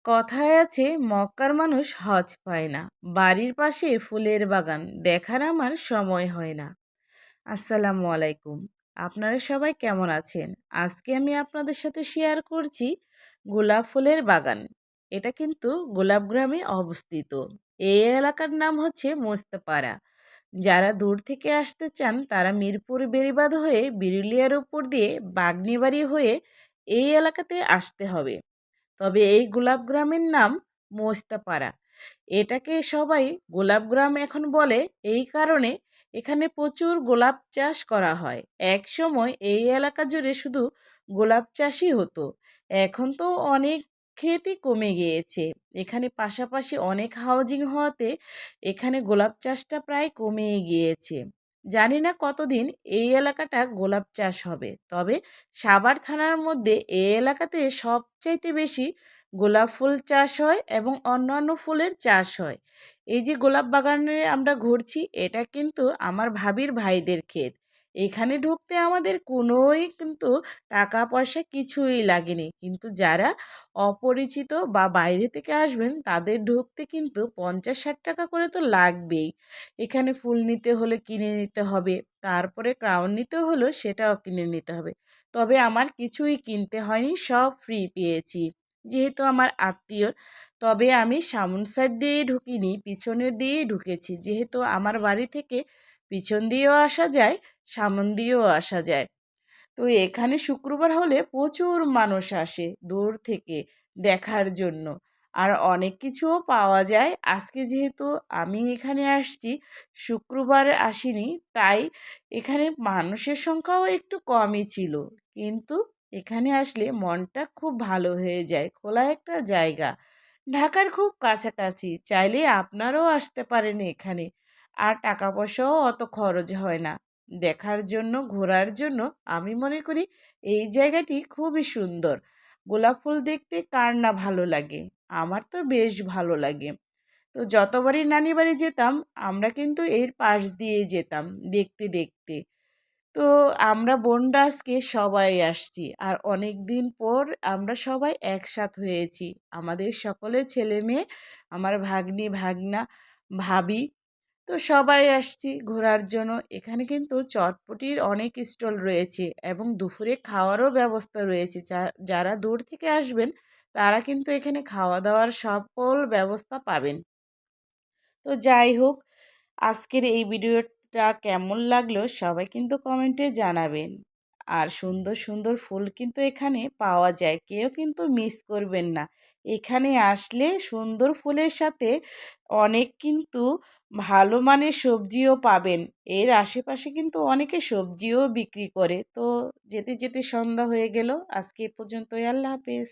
কথায় আছে মক্কার মানুষ হজ পায় না, বাড়ির পাশে ফুলের বাগান দেখার আমার সময় হয় না। আসসালামু আলাইকুম। আপনারা সবাই কেমন আছেন? আজকে আমি আপনাদের সাথে শেয়ার করছি গোলাপ ফুলের বাগান। এটা কিন্তু গোলাপ গ্রামে অবস্থিত। এই এলাকার নাম হচ্ছে মোস্তাপাড়া। যারা দূর থেকে আসতে চান তারা মিরপুর বেড়িবাঁধ হয়ে বিরুলিয়ার উপর দিয়ে বাগনিবাড়ি হয়ে এই এলাকাতে আসতে হবে। তবে এই গোলাপ গ্রামের নাম মোস্তাপাড়া। এটাকে সবাই গোলাপ গ্রাম এখন বলে এই কারণে এখানে প্রচুর গোলাপ চাষ করা হয়। এক সময় এই এলাকা জুড়ে শুধু গোলাপ চাষই হতো। এখন তো অনেক ক্ষেতই কমে গিয়েছে। এখানে পাশাপাশি অনেক হাউজিং হওয়াতে এখানে গোলাপ চাষটা প্রায় কমেই গিয়েছে। জানি না কতদিন এই এলাকাটা গোলাপ চাষ হবে। তবে সাভার থানার মধ্যে এই এলাকাতে সবচাইতে বেশি গোলাপ ফুল চাষ হয় এবং অন্যান্য ফুলের চাষ হয়। এই যে গোলাপ বাগানে আমরা ঘুরছি, এটা কিন্তু আমার ভাবির ভাইদের ক্ষেত। এখানে ঢুকতে আমাদের কোনোই কিন্তু টাকা পয়সা কিছুই লাগেনি, কিন্তু যারা অপরিচিত বা বাইরে থেকে আসবেন তাদের ঢুকতে কিন্তু 50-60 টাকা করে তো লাগবেই। এখানে ফুল নিতে হলে কিনে নিতে হবে, তারপরে ক্রাউন নিতে হলো সেটাও কিনে নিতে হবে। তবে আমার কিছুই কিনতে হয়নি, সব ফ্রি পেয়েছি যেহেতু আমার আত্মীয়। তবে আমি সামন সাইড দিয়েই ঢুকিনি, পিছনের দিয়েই ঢুকেছি, যেহেতু আমার বাড়ি থেকে পিছন দিয়েও আসা যায়, সামন দিয়েও আসা যায়। তো এখানে শুক্রবার হলে প্রচুর মানুষ আসে দূর থেকে দেখার জন্য। আর অনেক কিছুও পাওয়া যায়। আজকে যেহেতু আমি এখানে আসছি, শুক্রবার আসিনি, তাই এখানে মানুষের সংখ্যাও একটু কমই ছিল। কিন্তু এখানে আসলে মনটা খুব ভালো হয়ে যায়। খোলা একটা জায়গা, ঢাকার খুব কাছাকাছি, চাইলে আপনারাও আসতে পারেন এখানে। আর টাকা পয়সাও অত খরচ হয় না দেখার জন্য, ঘোরার জন্য। আমি মনে করি এই জায়গাটি খুবই সুন্দর। গোলাপ ফুল দেখতে কার না ভালো লাগে? আমার তো বেশ ভালো লাগে। তো যতবারই নানি বাড়ি যেতাম আমরা কিন্তু এর পাশ দিয়ে যেতাম দেখতে দেখতে। তো আমরা বোনরা আজকে সবাই আসছি, আর অনেক দিন পর আমরা সবাই একসাথ হয়েছি। আমাদের সকলের ছেলে মেয়ে, আমার ভাগ্নি ভাগনা, ভাবি, তো সবাই আসছি ঘোরার জন্য। এখানে কিন্তু চটপটির অনেক স্টল রয়েছে এবং দুপুরে খাওয়ারও ব্যবস্থা রয়েছে। যারা দূর থেকে আসবেন তারা কিন্তু এখানে খাওয়া দাওয়ার সকল ব্যবস্থা পাবেন। তো যাই হোক, আজকের এই ভিডিওটা কেমন লাগলো সবাই কিন্তু কমেন্টে জানাবেন। আর সুন্দর সুন্দর ফুল কিন্তু এখানে পাওয়া যায়, কেউ কিন্তু মিস করবেন না। এখানে আসলে সুন্দর ফুলের সাথে অনেক কিন্তু ভালো মানের সবজিও পাবেন। এর আশেপাশে কিন্তু অনেকে সবজিও বিক্রি করে। তো যেতে যেতে সন্ধ্যা হয়ে গেল। আজকে এ পর্যন্তই। আল্লাহ হাফেজ।